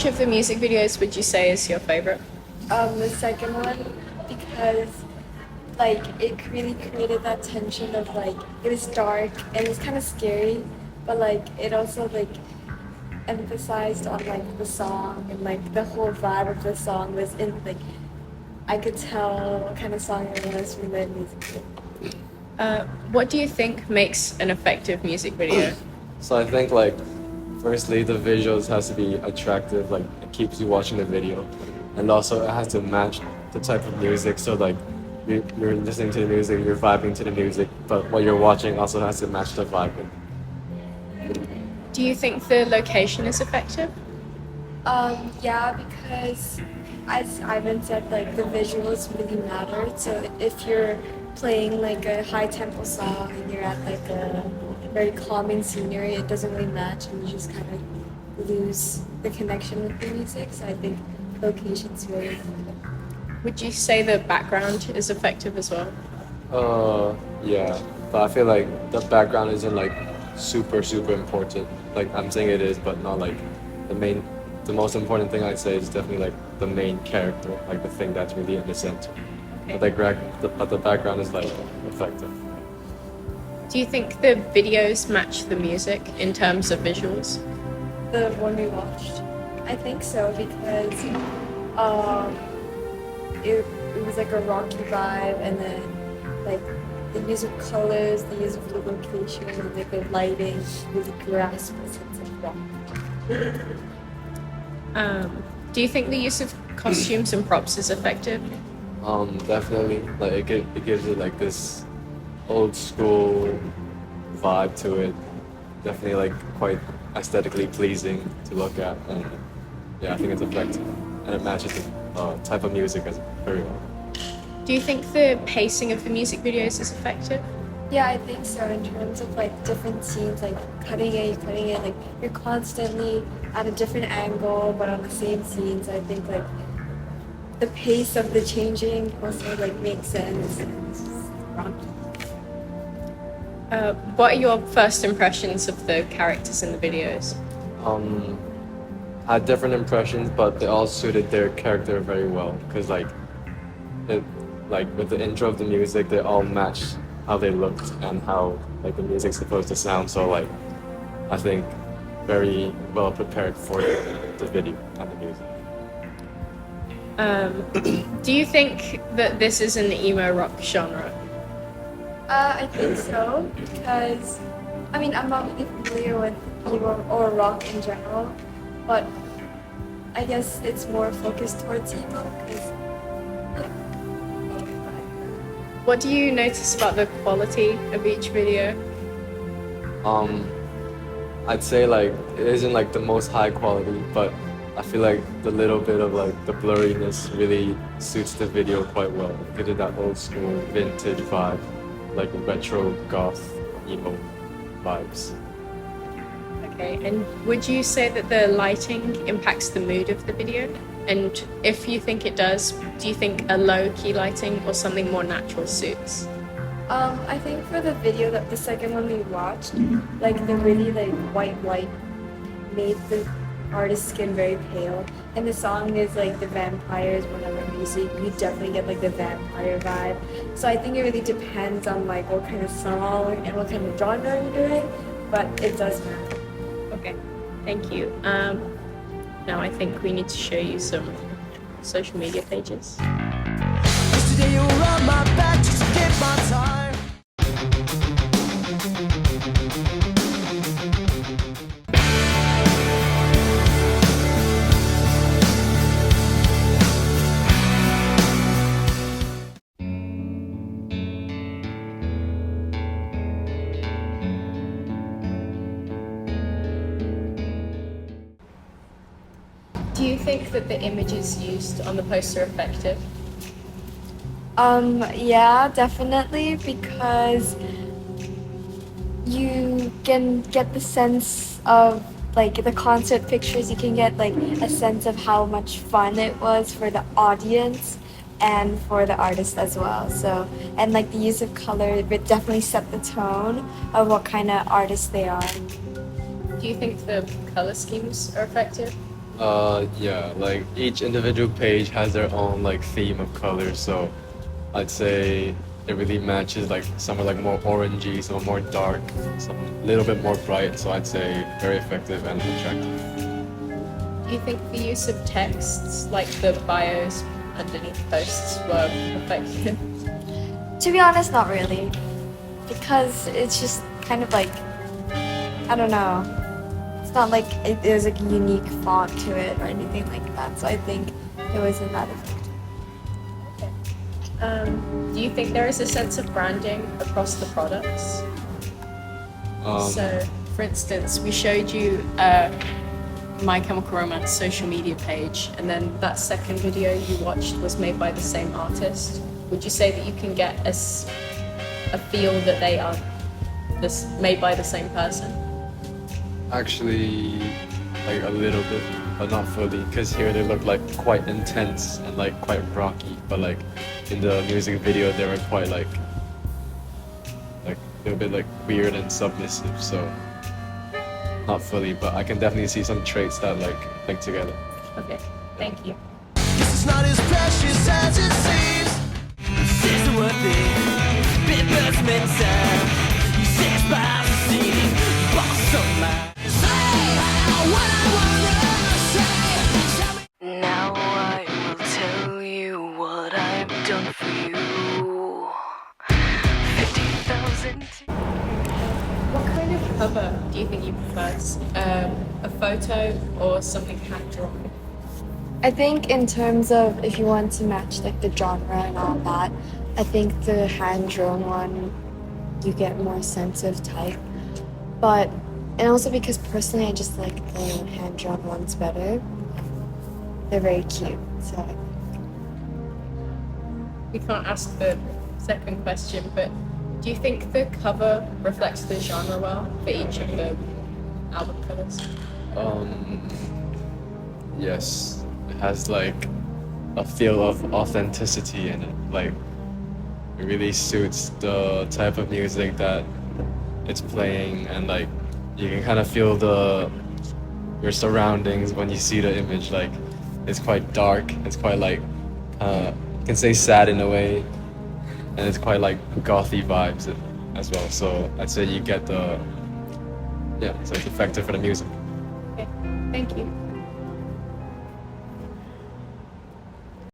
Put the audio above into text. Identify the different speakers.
Speaker 1: Which of the music videos would you say is your favorite?
Speaker 2: The second one, because like it really created that tension of like it was dark and it's kind of scary, but like it also like emphasized on like the song and like the whole vibe of the song was in like I could tell what kind of song it was from the music video.
Speaker 1: What do you think makes an effective music video?
Speaker 3: So I think like firstly the visuals has to be attractive, like it keeps you watching the video, and also it has to match the type of music. So like you're listening to the music, you're vibing to the music, but what you're watching also has to match the vibe.
Speaker 1: Do you think the location is effective?
Speaker 2: Yeah, because as Ivan said, like the visuals really matter. So if you're playing like a high tempo song and you're at like a very calming scenery, it doesn't really match and you just kind of lose the connection with the music. So I think location's really important.
Speaker 1: Would you say the background is effective as well?
Speaker 3: Yeah, but I feel like the background isn't like super important. Like I'm saying it is, but not like the most important thing I'd say is definitely like the main character, like the thing that's really in the center.
Speaker 1: Okay.
Speaker 3: But the background is like effective.
Speaker 1: Do you think the videos match the music in terms of visuals?
Speaker 2: The one we watched, I think so because it was like a rocky vibe and then like the use of colors, the use of the location, and like the lighting really grasp the sense of rock.
Speaker 1: Do you think the use of costumes and props is effective?
Speaker 3: Definitely. Like it gives it like this old school vibe to it. Definitely like quite aesthetically pleasing to look at, and yeah, I think it's effective, and it matches the type of music as very well.
Speaker 1: Do you think the pacing of the music videos is effective?
Speaker 2: Yeah, I think so. In terms of like different scenes, like cutting it, like you're constantly at a different angle, but on the same scenes. I think like the pace of the changing also like makes sense. And it's just rocky.
Speaker 1: What are your first impressions of the characters in the videos?
Speaker 3: I had different impressions, but they all suited their character very well. Cause like with the intro of the music, they all matched how they looked and how like the music's supposed to sound. So like I think very well prepared for the video and the music.
Speaker 1: Do you think that this is in the emo rock genre?
Speaker 2: I think so because I mean I'm not really familiar with emo or rock in general, but I guess it's more focused towards emo because.
Speaker 1: What do you notice about the quality of each video?
Speaker 3: I'd say like it isn't like the most high quality, but I feel like the little bit of like the blurriness really suits the video quite well. It did that old school vintage vibe, like retro goth emo vibes.
Speaker 1: Okay, and would you say that the lighting impacts the mood of the video? And if you think it does, do you think a low key lighting or something more natural suits?
Speaker 2: I think for the video that the second one we watched, like the really like white light made the artist's skin very pale, and the song is like the vampires. Whenever music, you definitely get like the vampire vibe. So I think it really depends on like what kind of song and what kind of genre you're doing, but it does matter.
Speaker 1: Okay, thank you. Now I think we need to show you some social media pages.
Speaker 4: Yesterday you were on my back just to get my time.
Speaker 1: Do you think that the images used on the poster are effective?
Speaker 2: Yeah, definitely, because you can get the sense of like the concert pictures, you can get like a sense of how much fun it was for the audience and for the artist as well. So, and like the use of color, it definitely set the tone of what kind of artist they are.
Speaker 1: Do you think the color schemes are effective?
Speaker 3: Yeah, like each individual page has their own like theme of colors, so I'd say it really matches. Like some are like more orangey, some are more dark, some a little bit more bright. So I'd say very effective and attractive.
Speaker 1: Do you think the use of texts, like the bios underneath posts, were effective?
Speaker 2: To be honest, not really, because it's just kind of like, I don't know. It's not like there's like a unique font to it or anything like that. So I think it wasn't that effective.
Speaker 1: Do you think there is a sense of branding across the products? So, for instance, we showed you My Chemical Romance social media page, and then that second video you watched was made by the same artist. Would you say that you can get a feel that they are made by the same person?
Speaker 3: Actually, like a little bit, but not fully, because here they look like quite intense and like quite rocky, but like in the music video they were quite like a little bit like weird and submissive, so not fully, but I can definitely see some traits that like link together.
Speaker 1: Okay, thank you.
Speaker 4: Guess it's not as precious as it seems. This isn't worth it. Bit burns me inside. You say it's by the city, boss of mine. Say what I wanna say. Now I will tell you what I've done for you. 50,000.
Speaker 1: What kind of cover do you think you prefer? A photo or something hand-drawn?
Speaker 2: I think in terms of if you want to match like the genre and all that, I think the hand-drawn one, you get more sense of type. But, and also because personally I just like the hand-drawn ones better. They're very cute, so.
Speaker 1: We can't ask the second question, but do you think the cover reflects the genre well for each of the album covers?
Speaker 3: Yes, it has like a feel of authenticity in it. Like it really suits the type of music that it's playing, and like you can kind of feel your surroundings when you see the image. Like it's quite dark. It's quite like you can say sad in a way, and it's quite like gothy vibes as well. So I'd say you get so it's effective for the music.
Speaker 1: Okay, thank you.